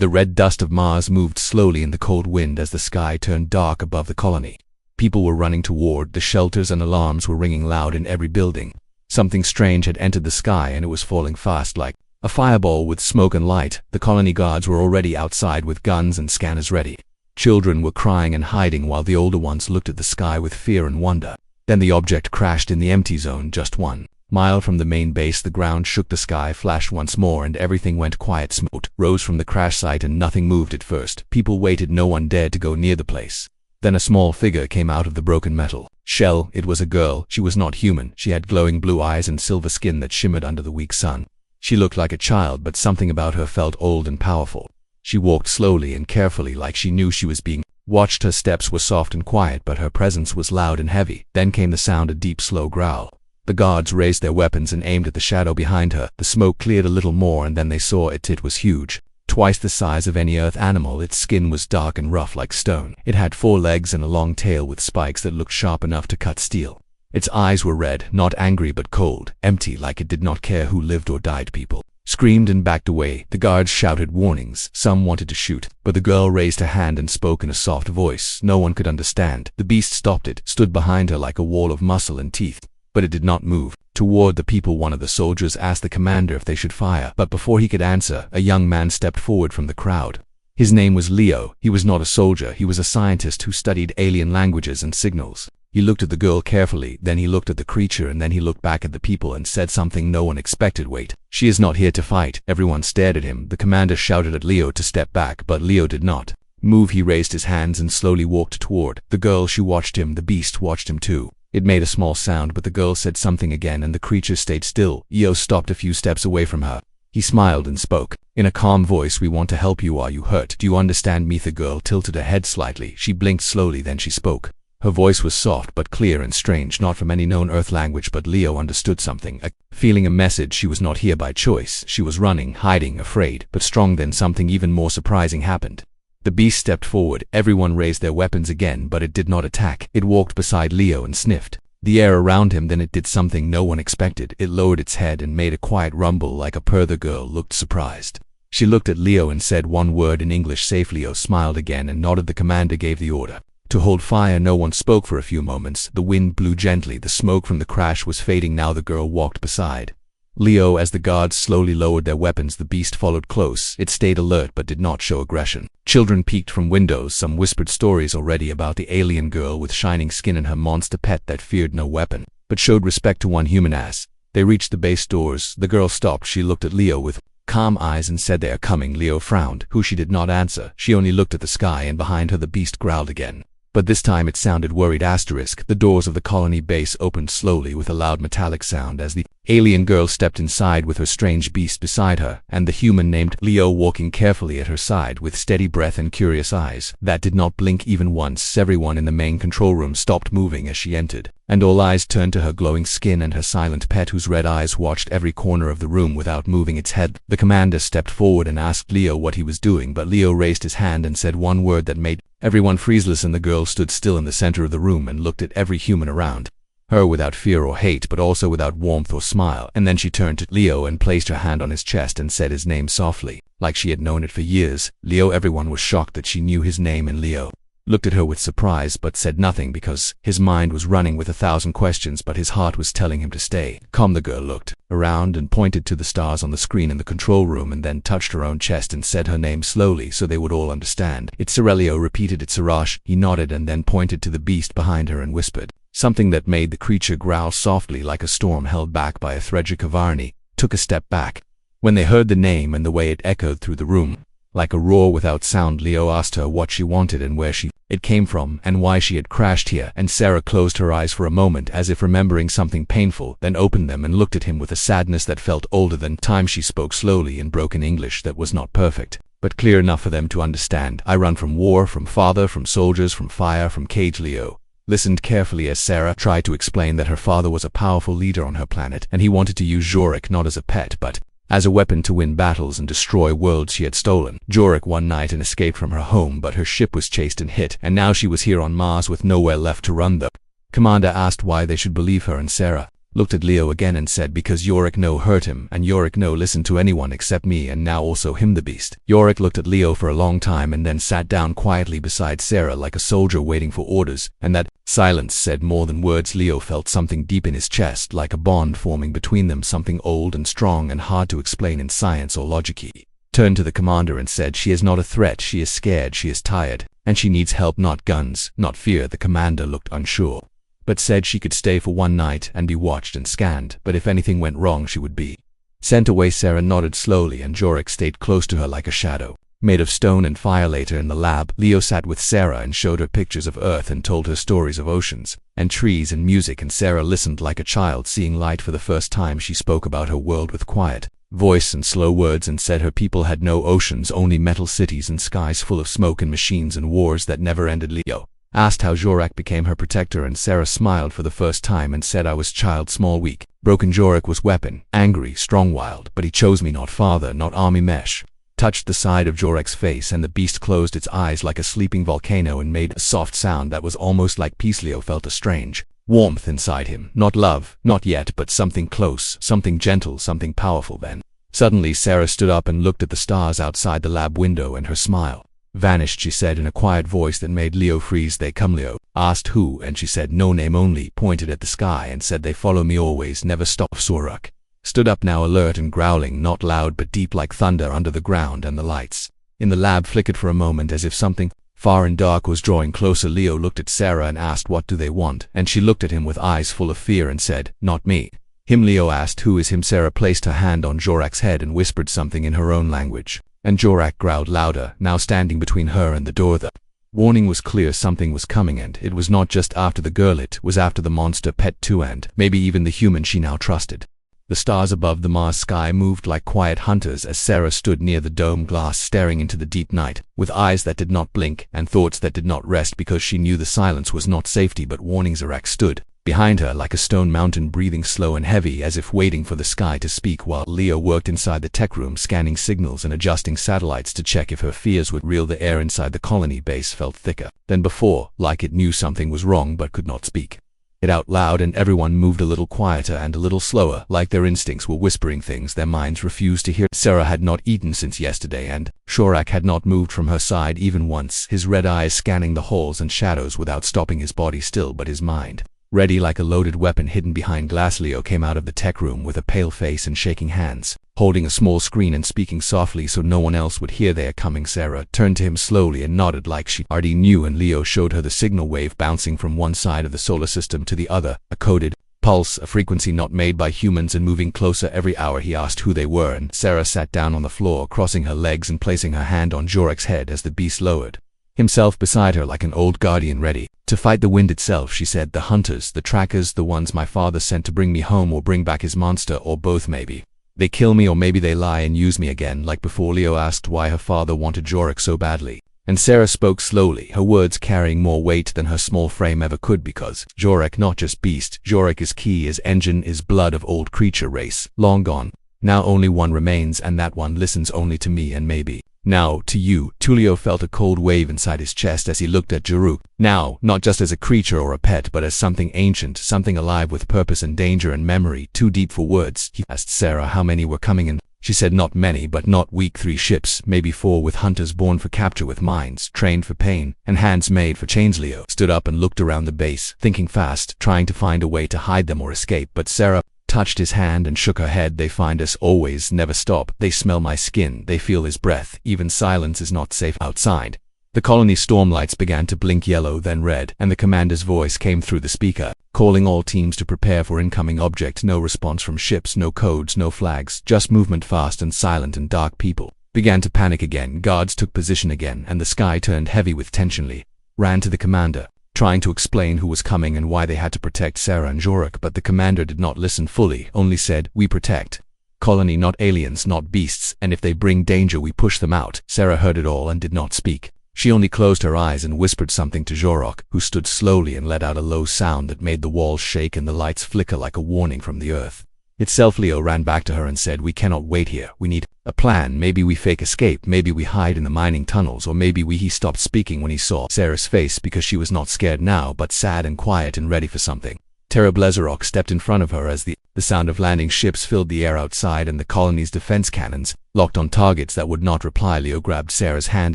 The red dust of Mars moved slowly in the cold wind as the sky turned dark above the colony. People were running toward the shelters and alarms were ringing loud in every building. Something strange had entered the sky and it was falling fast like a fireball with smoke and light. The colony guards were already outside with guns and scanners ready. Children were crying and hiding while the older ones looked at the sky with fear and wonder. Then the object crashed in the empty zone just 1 mile from the main base. The ground shook, the sky flashed once more and everything went quiet. Smoke rose from the crash site and nothing moved at first. People waited, no one dared to go near the place. Then a small figure came out of the broken metal shell. It was a girl. She was not human. She had glowing blue eyes and silver skin that shimmered under the weak sun. She looked like a child, but something about her felt old and powerful. She walked slowly and carefully like she knew she was being watched. Her steps were soft and quiet, but her presence was loud and heavy. Then came the sound, a deep, slow growl. The guards raised their weapons and aimed at the shadow behind her. The smoke cleared a little more and then they saw it. It was huge. Twice the size of any earth animal. Its skin was dark and rough like stone. It had 4 legs and a long tail with spikes that looked sharp enough to cut steel. Its eyes were red, not angry but cold, empty, like it did not care who lived or died. People screamed and backed away. The guards shouted warnings. Some wanted to shoot, but the girl raised her hand and spoke in a soft voice no one could understand. The beast stopped. It stood behind her like a wall of muscle and teeth, but it did not move. Toward the people, one of the soldiers asked the commander if they should fire, but before he could answer, a young man stepped forward from the crowd. His name was Leo. He was not a soldier. He was a scientist who studied alien languages and signals. He looked at the girl carefully, then he looked at the creature, and then he looked back at the people and said something no one expected. Wait, she is not here to fight. Everyone stared at him. The commander shouted at Leo to step back, but Leo did not move. He raised his hands and slowly walked toward the girl. She watched him. The beast watched him too. It made a small sound, but the girl said something again and the creature stayed still. Leo stopped a few steps away from her. He smiled and spoke in a calm voice. We want to help you. Are you hurt? Do you understand me? The girl tilted her head slightly. She blinked slowly, then she spoke. Her voice was soft but clear and strange, not from any known earth language, but Leo understood something, feeling a message. She was not here by choice. She was running, hiding, afraid, but strong. Then something even more surprising happened. The beast stepped forward. Everyone raised their weapons again, but it did not attack. It walked beside Leo and sniffed the air around him. Then it did something no one expected. It lowered its head and made a quiet rumble like a purr. The girl looked surprised. She looked at Leo and said one word in English. Safe. Leo smiled again and nodded. The commander gave the order to hold fire. No one spoke for a few moments. The wind blew gently. The smoke from the crash was fading now. The girl walked beside Leo as the guards slowly lowered their weapons. The beast followed close. It stayed alert but did not show aggression. Children peeked from windows. Some whispered stories already about the alien girl with shining skin and her monster pet that feared no weapon, but showed respect to one human ass. They reached the base doors. The girl stopped. She looked at Leo with calm eyes and said, "They are coming." Leo frowned. She did not answer. She only looked at the sky, and behind her the beast growled again. But this time it sounded worried. The doors of the colony base opened slowly with a loud metallic sound as the alien girl stepped inside with her strange beast beside her, and the human named Leo walking carefully at her side with steady breath and curious eyes that did not blink even once. Everyone in the main control room stopped moving as she entered, and all eyes turned to her glowing skin and her silent pet whose red eyes watched every corner of the room without moving its head. The commander stepped forward and asked Leo what he was doing, but Leo raised his hand and said one word that made everyone freeze. Listen. The girl stood still in the center of the room and looked at every human around her without fear or hate, but also without warmth or smile. And then she turned to Leo and placed her hand on his chest and said his name softly, like she had known it for years. Leo. Everyone was shocked that she knew his name, and Leo looked at her with surprise but said nothing because his mind was running with 1,000 questions, but his heart was telling him to stay calm. The girl looked around and pointed to the stars on the screen in the control room and then touched her own chest and said her name slowly so they would all understand. "It's Leo," repeated it. Sirash. He nodded and then pointed to the beast behind her and whispered something that made the creature growl softly like a storm held back by a thread. Kavarni took a step back when they heard the name and the way it echoed through the room like a roar without sound. Leo asked her what she wanted and where it came from and why she had crashed here, and Sarah closed her eyes for a moment as if remembering something painful, then opened them and looked at him with a sadness that felt older than time. She spoke slowly in broken English that was not perfect, but clear enough for them to understand. "I run from war, from father, from soldiers, from fire, from cage." Leo listened carefully as Sarah tried to explain that her father was a powerful leader on her planet, and he wanted to use Jorik not as a pet, but as a weapon to win battles and destroy worlds she had stolen. Jorik one night and escaped from her home, but her ship was chased and hit, and now she was here on Mars with nowhere left to run. The commander asked why they should believe her, and Sarah looked at Leo again and said, because Yorick no hurt him, and Yorick no listened to anyone except me, and now also him the beast. Yorick looked at Leo for a long time and then sat down quietly beside Sarah like a soldier waiting for orders, and that silence said more than words. Leo felt something deep in his chest, like a bond forming between them, something old and strong and hard to explain in science or logic. He turned to the commander and said, she is not a threat, she is scared, she is tired, and she needs help, not guns, not fear. The commander looked unsure, but said she could stay for one night and be watched and scanned, but if anything went wrong she would be sent away. Sarah nodded slowly, and Yorick stayed close to her like a shadow, made of stone and fire. Later in the lab, Leo sat with Sarah and showed her pictures of Earth and told her stories of oceans and trees and music, and Sarah listened like a child seeing light for the first time. She spoke about her world with quiet voice and slow words and said her people had no oceans, only metal cities and skies full of smoke and machines and wars that never ended. Leo asked how Jorak became her protector, and Sarah smiled for the first time and said, I was child, small, weak, broken. Jorak was weapon, angry, strong, wild, but he chose me, not father, not army. Mesh touched the side of Jorak's face, and the beast closed its eyes like a sleeping volcano and made a soft sound that was almost like peace. Leo felt a strange warmth inside him, not love, not yet, but something close, something gentle, something powerful. Then suddenly Sarah stood up and looked at the stars outside the lab window, and her smile vanished. She said in a quiet voice that made Leo freeze, they come. Leo asked who, and she said no name, only pointed at the sky and said, they follow me always, never stop. Sorak stood up now, alert and growling, not loud but deep like thunder under the ground, and the lights in the lab flickered for a moment as if something far and dark was drawing closer. Leo looked at Sarah and asked, what do they want? And she looked at him with eyes full of fear and said, not me. Him. Leo asked, who is him? Sarah placed her hand on Jorak's head and whispered something in her own language, and Jorak growled louder, now standing between her and the door. The warning was clear, something was coming, and it was not just after the girl, it was after the monster pet too, and maybe even the human she now trusted. The stars above the Mars sky moved like quiet hunters as Sarah stood near the dome glass, staring into the deep night, with eyes that did not blink and thoughts that did not rest, because she knew the silence was not safety but warning. Zorak stood behind her like a stone mountain, breathing slow and heavy as if waiting for the sky to speak, while Leo worked inside the tech room, scanning signals and adjusting satellites to check if her fears were real. The air inside the colony base felt thicker than before, like it knew something was wrong but could not speak it out loud, and everyone moved a little quieter and a little slower, like their instincts were whispering things their minds refused to hear. Sarah had not eaten since yesterday, and Shorak had not moved from her side even once, his red eyes scanning the halls and shadows without stopping, his body still but his mind ready like a loaded weapon hidden behind glass. Leo came out of the tech room with a pale face and shaking hands, holding a small screen and speaking softly so no one else would hear they are coming. Sarah turned to him slowly and nodded like she already knew, and Leo showed her the signal wave bouncing from one side of the solar system to the other, a coded pulse, a frequency not made by humans, and moving closer every hour. He asked who they were, and Sarah sat down on the floor, crossing her legs and placing her hand on Jorak's head as the beast lowered himself beside her like an old guardian ready to fight the wind itself. She said, the hunters, the trackers, the ones my father sent to bring me home or bring back his monster, or both. Maybe they kill me, or maybe they lie and use me again like before. Leo asked why her father wanted Jorak so badly, and Sarah spoke slowly, her words carrying more weight than her small frame ever could, because Jorak, not just beast, Jorak is key, is engine, is blood of old creature race, long gone. Now only one remains, and that one listens only to me and maybe now to you. Tulio felt a cold wave inside his chest as he looked at Jaruk, now not just as a creature or a pet but as something ancient, something alive with purpose and danger and memory, too deep for words. He asked Sarah how many were coming in. She said not many, but not weak. 3 ships, maybe 4, with hunters born for capture, with minds trained for pain and hands made for chains. Leo stood up and looked around the base, thinking fast, trying to find a way to hide them or escape, but Sarah touched his hand and shook her head. They find us always, never stop. They smell my skin, they feel his breath. Even silence is not safe outside. The colony stormlights began to blink yellow, then red, and the commander's voice came through the speaker, calling all teams to prepare for incoming object. No response from ships, no codes, no flags, just movement, fast and silent and dark. People began to panic again. Guards took position again, and the sky turned heavy with tension. Lee ran to the commander, trying to explain who was coming and why they had to protect Sarah and Jorak, but the commander did not listen fully, only said, we protect colony, not aliens, not beasts, and if they bring danger we push them out. Sarah heard it all and did not speak. She only closed her eyes and whispered something to Jorak, who stood slowly and let out a low sound that made the walls shake and the lights flicker like a warning from the earth itself. Leo ran back to her and said, we cannot wait here, we need a plan. Maybe we fake escape, maybe we hide in the mining tunnels, or maybe we. He stopped speaking when he saw Sarah's face, because she was not scared now but sad and quiet and ready for something. Terra Blazerok stepped in front of her as the sound of landing ships filled the air outside and the colony's defense cannons locked on targets that would not reply. Leo grabbed Sarah's hand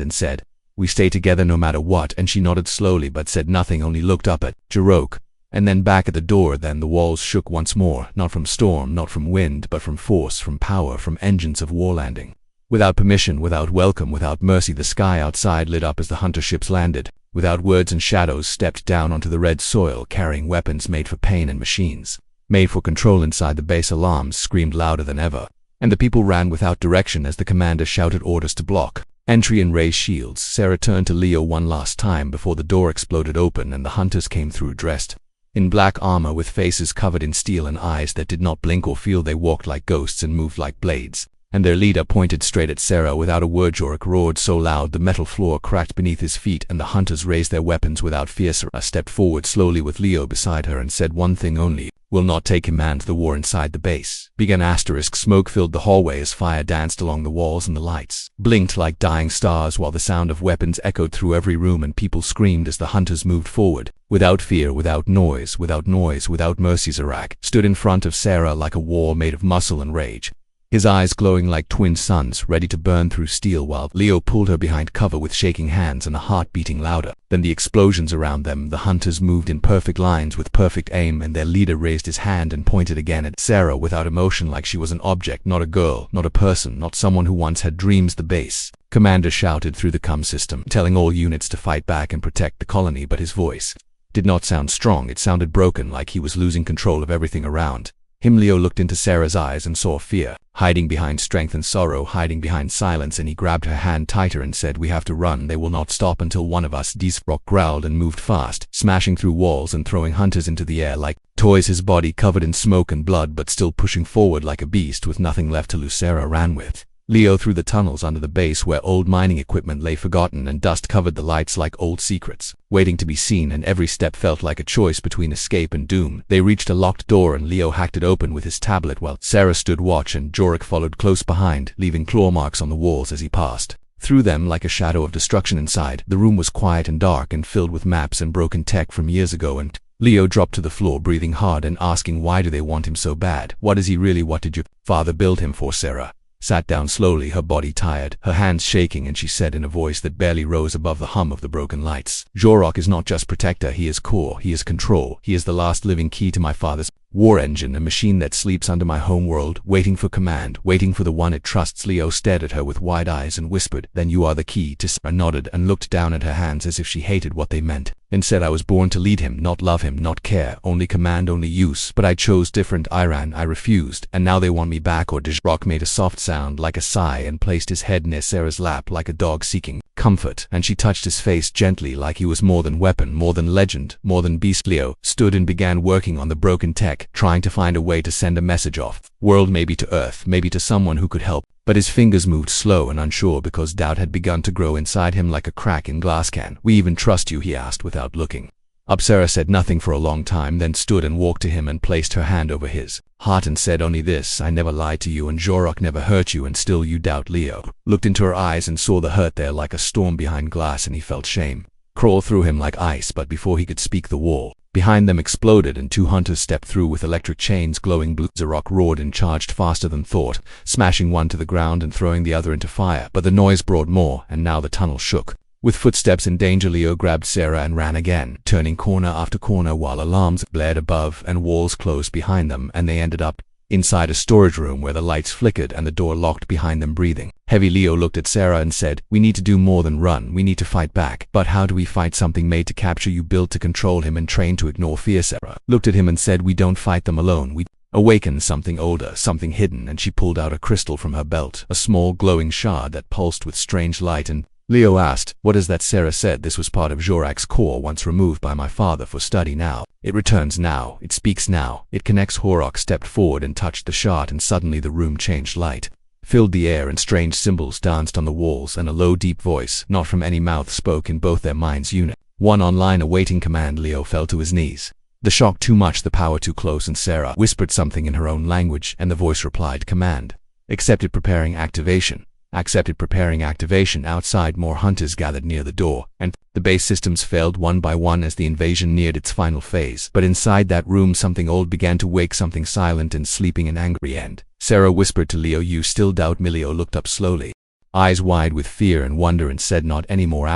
and said, "We stay together no matter what," and she nodded slowly but said nothing, only looked up at Jorok, and then back at the door. Then the walls shook once more, not from storm, not from wind, but from force, from power, from engines of war landing. Without permission, without welcome, without mercy, the sky outside lit up as the hunter ships landed. Without words, and shadows stepped down onto the red soil, carrying weapons made for pain and machines made for control. Inside the base, alarms screamed louder than ever, and the people ran without direction as the commander shouted orders to block entry and raise shields. Sarah turned to Leo one last time before the door exploded open and the hunters came through, dressed in black armor with faces covered in steel and eyes that did not blink or feel. They walked like ghosts and moved like blades, and their leader pointed straight at Sarah. Without a word, Jorok roared so loud the metal floor cracked beneath his feet, and the hunters raised their weapons without fear. Sarah stepped forward slowly with Leo beside her and said one thing only: "Will not take command." The war inside the base began. Smoke filled the hallway as fire danced along the walls and the lights blinked like dying stars while the sound of weapons echoed through every room, and people screamed as the hunters moved forward. Without fear, without noise, without mercy, Zorak stood in front of Sarah like a wall made of muscle and rage, his eyes glowing like twin suns, ready to burn through steel, while Leo pulled her behind cover with shaking hands and a heart beating louder than the explosions around them. The hunters moved in perfect lines with perfect aim, and their leader raised his hand and pointed again at Sarah without emotion, like she was an object, not a girl, not a person, not someone who once had dreams. The base commander shouted through the comm system, telling all units to fight back and protect the colony, but his voice did not sound strong. It sounded broken, like he was losing control of everything around him. Leo looked into Sarah's eyes and saw fear hiding behind strength and sorrow hiding behind silence, and he grabbed her hand tighter and said, "We have to run. They will not stop until one of us dies." Rock growled and moved fast, smashing through walls and throwing hunters into the air like toys, his body covered in smoke and blood but still pushing forward like a beast with nothing left to lose. Sarah ran with Leo through the tunnels under the base where old mining equipment lay forgotten, and dust covered the lights like old secrets waiting to be seen, and every step felt like a choice between escape and doom. They reached a locked door and Leo hacked it open with his tablet while Sarah stood watch, and Jorok followed close behind, leaving claw marks on the walls as he passed through them like a shadow of destruction. Inside, the room was quiet and dark and filled with maps and broken tech from years ago, and Leo dropped to the floor, breathing hard and asking, why do they want him so bad? What is he really? What did your father build him for? Sarah sat down slowly, her body tired, her hands shaking, and she said in a voice that barely rose above the hum of the broken lights, "Jorok is not just protector, he is core, he is control, he is the last living key to my father's war engine, a machine that sleeps under my homeworld, waiting for command, waiting for the one it trusts." Leo stared at her with wide eyes and whispered, "Then you are the key to..." Sarah nodded and looked down at her hands as if she hated what they meant, and said, "I was born to lead him, not love him, not care, only command, only use. But I chose different. I ran, I refused, and now they want me back." Or Jorok made a soft sound like a sigh and placed his head near Sarah's lap like a dog seeking comfort, and she touched his face gently like he was more than weapon, more than legend, more than beast. Leo stood and began working on the broken tech, trying to find a way to send a message off world, maybe to Earth, maybe to someone who could help. But his fingers moved slow and unsure because doubt had begun to grow inside him like a crack in glass can. "We even trust you?" he asked without looking up. Sarah said nothing for a long time, then stood and walked to him and placed her hand over his heart and said, "Only this, I never lied to you and Jorok never hurt you, and still you doubt." Leo looked into her eyes and saw the hurt there like a storm behind glass, and he felt shame crawl through him like ice. But before he could speak, the wall behind them exploded and two hunters stepped through with electric chains glowing blue. Jorok roared and charged faster than thought, smashing one to the ground and throwing the other into fire. But the noise brought more, and now the tunnel shook with footsteps in danger. Leo grabbed Sarah and ran again, turning corner after corner while alarms blared above and walls closed behind them, and they ended up inside a storage room where the lights flickered and the door locked behind them. Breathing heavy, Leo looked at Sarah and said, "We need to do more than run, we need to fight back." "But how do we fight something made to capture you, built to control him and trained to ignore fear?" Sarah looked at him and said, "We don't fight them alone, we awaken something older, something hidden." And she pulled out a crystal from her belt, a small glowing shard that pulsed with strange light, and Leo asked, "What is that?" Sarah said, "This was part of Jorok's core, once removed by my father for study. Now it returns, now it speaks, now it connects." Jorok stepped forward and touched the shard, and suddenly the room changed. Light filled the air and strange symbols danced on the walls, and a low deep voice, not from any mouth, spoke in both their minds. "Unit 1 online, awaiting command." Leo fell to his knees. The shock too much, the power too close, and Sarah whispered something in her own language, and the voice replied, "Command accepted, preparing activation." accepted, preparing activation. Outside, more hunters gathered near the door, and the base systems failed one by one as the invasion neared its final phase. But inside that room, something old began to wake, something silent and sleeping and angry. And Sarah whispered to Leo, "You still doubt me?" Leo looked up slowly, eyes wide with fear and wonder, and said, "Not anymore."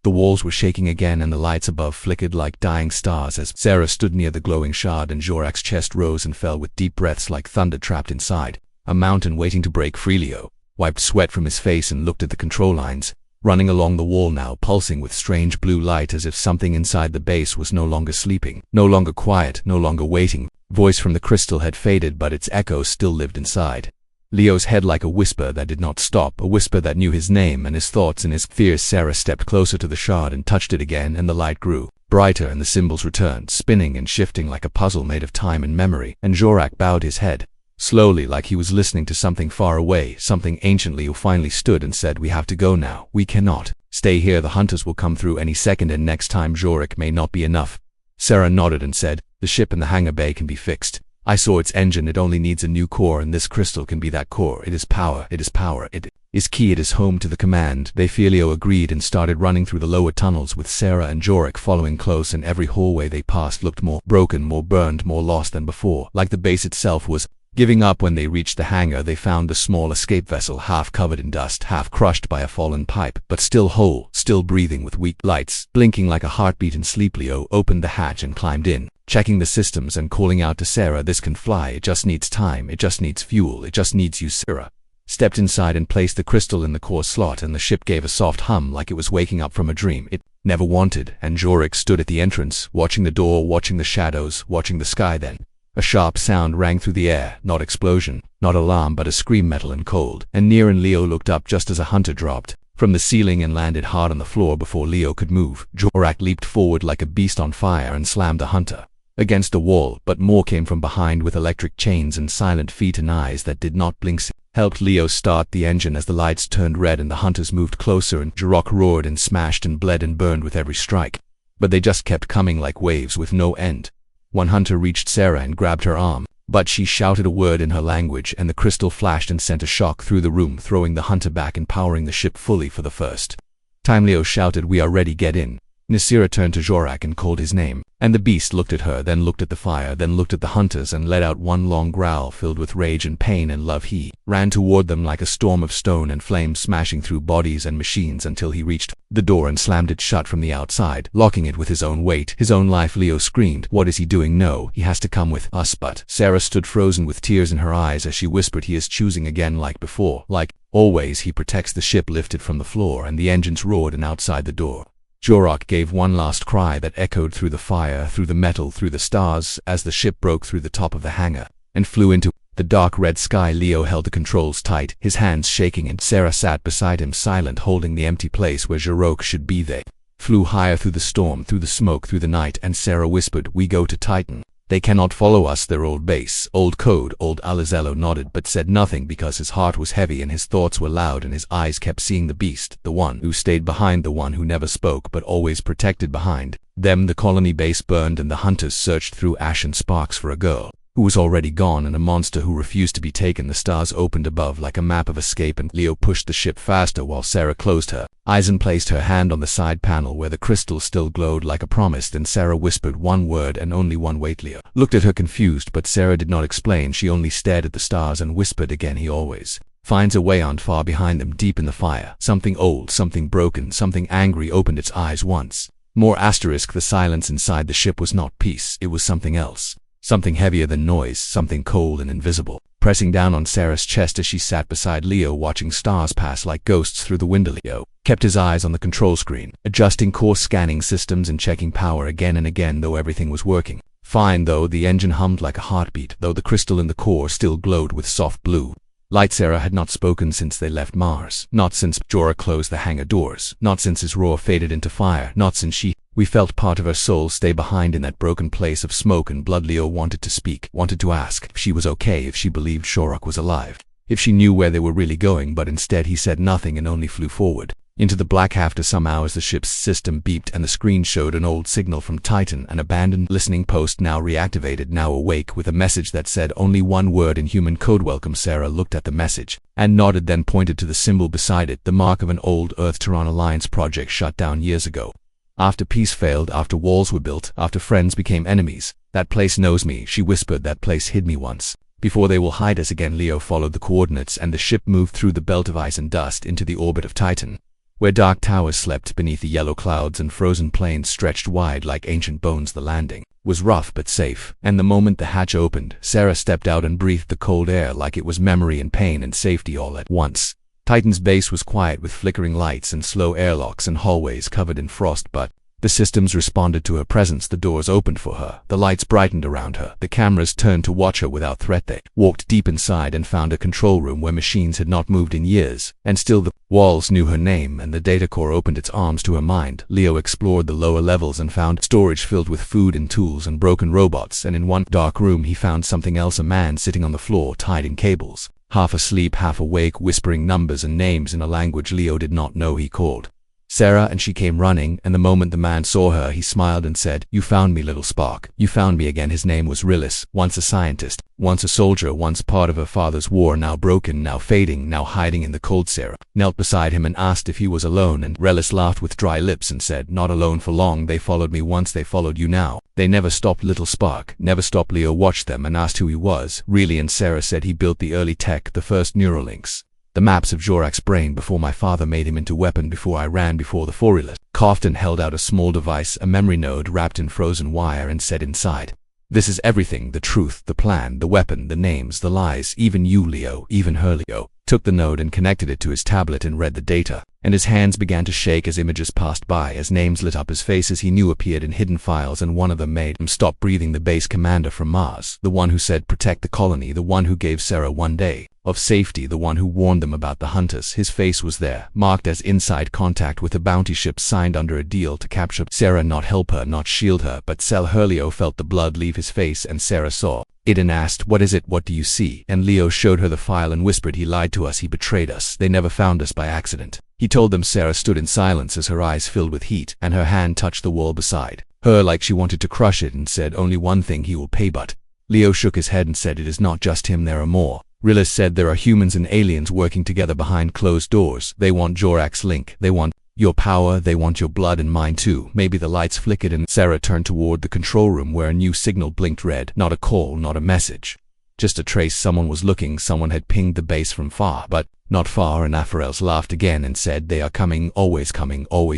The walls were shaking again, and the lights above flickered like dying stars as Sarah stood near the glowing shard, and Jorak's chest rose and fell with deep breaths like thunder trapped inside a mountain waiting to break free. Leo wiped sweat from his face and looked at the control lines, running along the wall now, pulsing with strange blue light, as if something inside the base was no longer sleeping, no longer quiet, no longer waiting. Voice from the crystal had faded, but its echo still lived inside Leo's head like a whisper that did not stop, a whisper that knew his name and his thoughts and his fears. Sarah stepped closer to the shard and touched it again, and the light grew brighter and the symbols returned, spinning and shifting like a puzzle made of time and memory. And Jorak bowed his head slowly, like he was listening to something far away, something ancient. Leo finally stood and said, "We have to go now. We cannot stay here. The hunters will come through any second, and next time Jorak may not be enough." Sarah nodded and said, "The ship in the hangar bay can be fixed. I saw its engine. It only needs a new core, and this crystal can be that core. It is power. It is power. It is key. It is home to the command." They Leo agreed and started running through the lower tunnels, with Sarah and Jorak following close, and every hallway they passed looked more broken, more burned, more lost than before, like the base itself was giving up. When they reached the hangar, they found the small escape vessel, half covered in dust, half crushed by a fallen pipe, but still whole, still breathing with weak lights blinking like a heartbeat in sleep. Leo opened the hatch and climbed in, checking the systems and calling out to Sarah, "This can fly. It just needs time. It just needs fuel. It just needs you." Sarah stepped inside and placed the crystal in the core slot, and the ship gave a soft hum like it was waking up from a dream it never wanted. And Jorak stood at the entrance, watching the door, watching the shadows, watching the sky. Then a sharp sound rang through the air, not explosion, not alarm, but a scream, metal and cold, and near. And Leo looked up just as a hunter dropped from the ceiling and landed hard on the floor before Leo could move. Jorak leaped forward like a beast on fire and slammed the hunter against the wall, but more came from behind with electric chains and silent feet and eyes that did not blink. Helped Leo start the engine as the lights turned red and the hunters moved closer, and Jorak roared and smashed and bled and burned with every strike. But they just kept coming like waves with no end. One hunter reached Sarah and grabbed her arm, but she shouted a word in her language, and the crystal flashed and sent a shock through the room, throwing the hunter back and powering the ship fully for the first time. Leo shouted, "We are ready, get in." Nasira turned to Jorak and called his name, and the beast looked at her, then looked at the fire, then looked at the hunters, and let out one long growl filled with rage and pain and love. He ran toward them like a storm of stone and flame, smashing through bodies and machines until he reached the door and slammed it shut from the outside, locking it with his own weight, his own life. Leo screamed, "What is he doing? No, he has to come with us." But Sarah stood frozen with tears in her eyes as she whispered, "He is choosing again, like before. Like always, he protects." The ship lifted from the floor and the engines roared, and outside the door Jorak gave one last cry that echoed through the fire, through the metal, through the stars, as the ship broke through the top of the hangar and flew into the dark red sky. Leo held the controls tight, his hands shaking, and Sarah sat beside him, silent, holding the empty place where Jorak should be. They flew higher through the storm, through the smoke, through the night, and Sarah whispered, "We go to Titan. They cannot follow us, their old base, old code." Old Alizello nodded but said nothing because his heart was heavy and his thoughts were loud, and his eyes kept seeing the beast, the one who stayed behind, the one who never spoke but always protected behind them. The colony base burned, and the hunters searched through ash and sparks for a girl who was already gone and a monster who refused to be taken. The stars opened above like a map of escape, and Leo pushed the ship faster while Sarah closed her eyes and placed her hand on the side panel where the crystal still glowed like a promise. Then Sarah whispered one word and only one. "Wait." Leo looked at her confused, but Sarah did not explain. She only stared at the stars and whispered again, "He always finds a way on." Far behind them, deep in the fire, something old, something broken, something angry opened its eyes once more. The silence inside the ship was not peace, it was something else. Something heavier than noise, something cold and invisible, pressing down on Sarah's chest as she sat beside Leo, watching stars pass like ghosts through the window. Leo kept his eyes on the control screen, adjusting course, scanning systems, and checking power again and again. Though everything was working fine, though the engine hummed like a heartbeat, though the crystal in the core still glowed with soft blue light, Sarah had not spoken since they left Mars, not since Jorak closed the hangar doors, not since his roar faded into fire, not since we felt part of her soul stay behind in that broken place of smoke and blood. Leo wanted to speak, wanted to ask if she was okay, if she believed Jorak was alive, if she knew where they were really going, but instead he said nothing and only flew forward Into the black. After some hours, the ship's system beeped and the screen showed an old signal from Titan, an abandoned listening post now reactivated, now awake, with a message that said only one word in human code: welcome. Sarah looked at the message and nodded, then pointed to the symbol beside it, the mark of an old Earth-Tehran Alliance project shut down years ago. After peace failed, after walls were built, after friends became enemies. That place knows me, she whispered. That place hid me once. Before they will hide us again. Leo followed the coordinates and the ship moved through the belt of ice and dust into the orbit of Titan, where dark towers slept beneath the yellow clouds and frozen plains stretched wide like ancient bones. The landing was rough but safe, and the moment the hatch opened, Sarah stepped out and breathed the cold air like it was memory and pain and safety all at once. Titan's base was quiet, with flickering lights and slow airlocks and hallways covered in frost, but the systems responded to her presence. The doors opened for her, the lights brightened around her, the cameras turned to watch her without threat. They walked deep inside and found a control room where machines had not moved in years, and still the walls knew her name, and the data core opened its arms to her mind. Leo explored the lower levels and found storage filled with food and tools and broken robots, and in one dark room he found something else: a man sitting on the floor tied in cables, half asleep, half awake, whispering numbers and names in a language Leo did not know. He called Sarah and she came running, and the moment the man saw her he smiled and said, "You found me, little spark. You found me again." His name was Rilis, once a scientist, once a soldier, once part of her father's war, now broken, now fading, now hiding in the cold. Sarah knelt beside him and asked if he was alone, and Rilis laughed with dry lips and said, "Not alone for long. They followed me once, they followed you now. They never stopped, little spark, never stopped." Leo watched them and asked who he was. "Really?" And Sarah said, "He built the early tech, the first Neuralinks, the maps of Jorak's brain before my father made him into weapon, before I ran, before the Fourilis." Coughed and held out a small device, a memory node wrapped in frozen wire, and said inside, "This is everything, the truth, the plan, the weapon, the names, the lies, even you, Leo, even her." Leo took the node and connected it to his tablet and read the data, and his hands began to shake as images passed by, as names lit up, as faces he knew appeared in hidden files, and one of them made him stop breathing. The base commander from Mars, the one who said protect the colony, the one who gave Sarah one day of safety, the one who warned them about the hunters. His face was there, marked as inside contact with a bounty ship signed under a deal to capture Sarah, not help her, not shield her, but sell her. Leo felt the blood leave his face, and Sarah saw it and asked, "What is it? What do you see?" And Leo showed her the file and whispered, "He lied to us, he betrayed us. They never found us by accident." He told them. Sarah stood in silence as her eyes filled with heat, and her hand touched the wall beside her like she wanted to crush it, and said, "Only one thing, he will pay." But Leo shook his head and said, "It is not just him, there are more." Rilis said, "There are humans and aliens working together behind closed doors. They want Jorak's link. They want your power. They want your blood and mine too." Maybe the lights flickered and Sarah turned toward the control room, where a new signal blinked red. Not a call, not a message, just a trace. Someone was looking. Someone had pinged the base from far, but not far. And Aphraels laughed again and said, "They are coming, always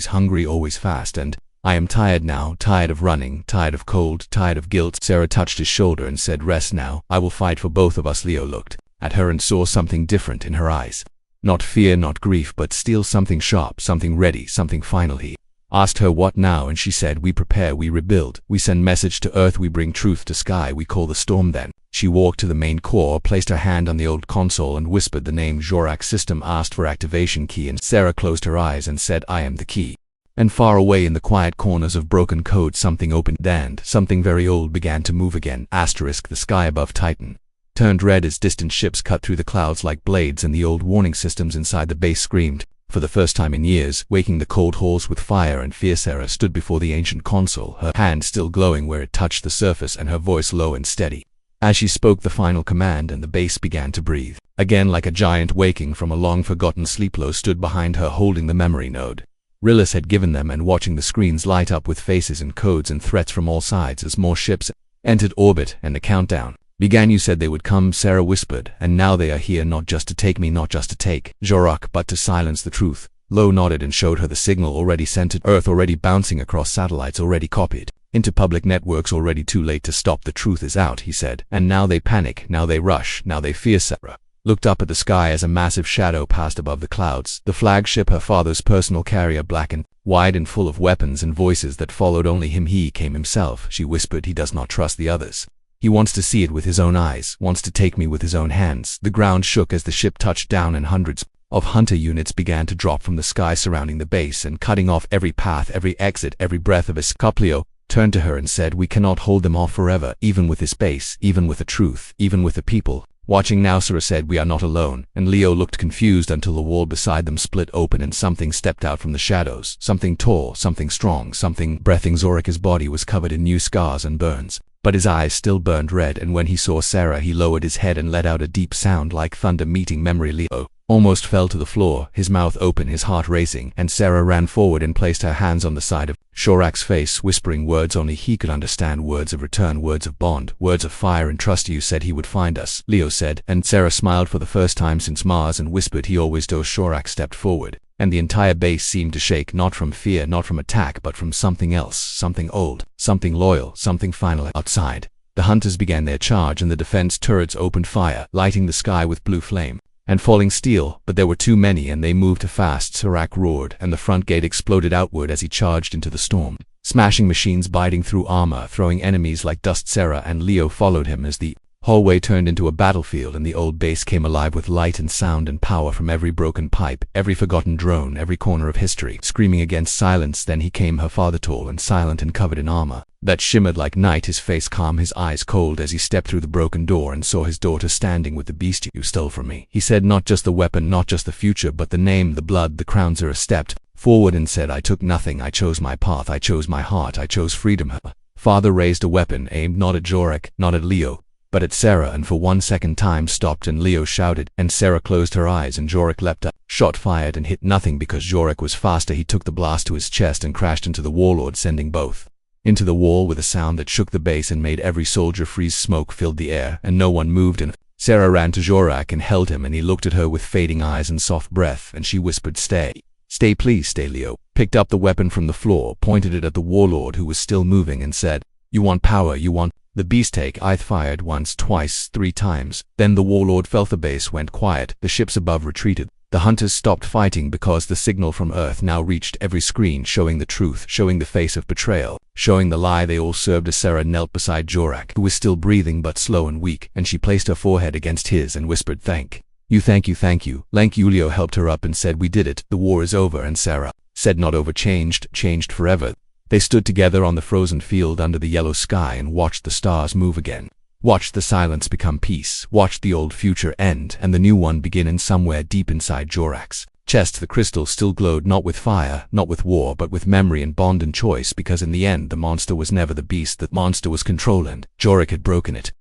hungry, always fast, and I am tired now, tired of running, tired of cold, tired of guilt." Sarah touched his shoulder and said, "Rest now. I will fight for both of us." Leo looked at her and saw something different in her eyes. Not fear, not grief, but steel, something sharp, something ready, something final. He asked her, "What now?" And she said, "We prepare, we rebuild, we send message to Earth, we bring truth to sky, we call the storm." Then she walked to the main core, placed her hand on the old console and whispered the name Jorak. System asked for activation key, and Sarah closed her eyes and said, "I am the key." And far away in the quiet corners of broken code, something opened, and something very old began to move again. Asterisk, the sky above Titan turned red as distant ships cut through the clouds like blades, and the old warning systems inside the base screamed. For the first time in years, waking the cold halls with fire and fear, Sarah stood before the ancient console, her hand still glowing where it touched the surface, and her voice low and steady as she spoke the final command, and the base began to breathe again like a giant waking from a long-forgotten sleep. Lo stood behind her, holding the memory node Rilis had given them, and watching the screens light up with faces and codes and threats from all sides as more ships entered orbit, and the countdown began. "You said they would come," Sarah whispered, "and now they are here, not just to take me, not just to take Jorak, but to silence the truth." Lo nodded and showed her the signal already sent to Earth, already bouncing across satellites, already copied into public networks, already too late to stop. "The truth is out," he said, "and now they panic, now they rush, now they fear." Sarah looked up at the sky as a massive shadow passed above the clouds, the flagship, her father's personal carrier, black and wide and full of weapons and voices that followed only him. "He came himself," she whispered. "He does not trust the others. He wants to see it with his own eyes, wants to take me with his own hands." The ground shook as the ship touched down, and hundreds of hunter units began to drop from the sky surrounding the base and cutting off every path, every exit, every breath of escape. Leo turned to her and said, "We cannot hold them off forever, even with this base, even with the truth, even with the people." Watching now, Sarah said, "We are not alone," and Leo looked confused until the wall beside them split open and something stepped out from the shadows. Something tall, something strong, something breathing. Zorik's body was covered in new scars and burns, but his eyes still burned red, and when he saw Sarah he lowered his head and let out a deep sound like thunder meeting memory. Leo almost fell to the floor, his mouth open, his heart racing, and Sarah ran forward and placed her hands on the side of Zorak's face, whispering words only he could understand, words of return, words of bond, words of fire and trust. "You said he would find us," Leo said, and Sarah smiled for the first time since Mars and whispered, "He always does." Zorak stepped forward, and the entire base seemed to shake, not from fear, not from attack, but from something else, something old, something loyal, something final. Outside, the hunters began their charge and the defense turrets opened fire, lighting the sky with blue flame and falling steel, but there were too many and they moved too fast. Zorak roared, and the front gate exploded outward as he charged into the storm, smashing machines, biting through armor, throwing enemies like dust. Sarah and Leo followed him as the hallway turned into a battlefield and the old base came alive with light and sound and power from every broken pipe, every forgotten drone, every corner of history screaming against silence. Then he came, her father, tall and silent and covered in armor that shimmered like night, his face calm, his eyes cold, as he stepped through the broken door and saw his daughter standing with the beast. "You stole from me," he said, "not just the weapon, not just the future, but the name, the blood, the crown." Zara stepped forward and said, "I took nothing. I chose my path. I chose my heart. I chose freedom." Her father raised a weapon, aimed not at Zorak, not at Leo, but at Sarah, and for 1 second time stopped, and Leo shouted, and Sarah closed her eyes, and Zorak leapt up. Shot fired and hit nothing because Zorak was faster. He took the blast to his chest and crashed into the warlord, sending both into the wall with a sound that shook the base and made every soldier freeze. Smoke filled the air, and no one moved, and Sarah ran to Zorak and held him, and he looked at her with fading eyes and soft breath, and she whispered, "Stay. Stay, please stay." Leo picked up the weapon from the floor, pointed it at the warlord who was still moving, and said, "You want power, you want the beast. Take." I fired once, twice, 3 times. Then the warlord fell. The base went quiet. The ships above retreated. The hunters stopped fighting because the signal from Earth now reached every screen, showing the truth, showing the face of betrayal, showing the lie they all served. As Sarah knelt beside Zorak, who was still breathing but slow and weak, and she placed her forehead against his and whispered, "Thank you, thank you, thank you." Leo helped her up and said, "We did it. The war is over." And Sarah said, "Not over, changed forever." They stood together on the frozen field under the yellow sky and watched the stars move again, watched the silence become peace, watched the old future end and the new one begin. And somewhere deep inside Zorak's chest the crystal still glowed, not with fire, not with war, but with memory and bond and choice, because in the end the monster was never the beast, the monster was control, and Zorak had broken it.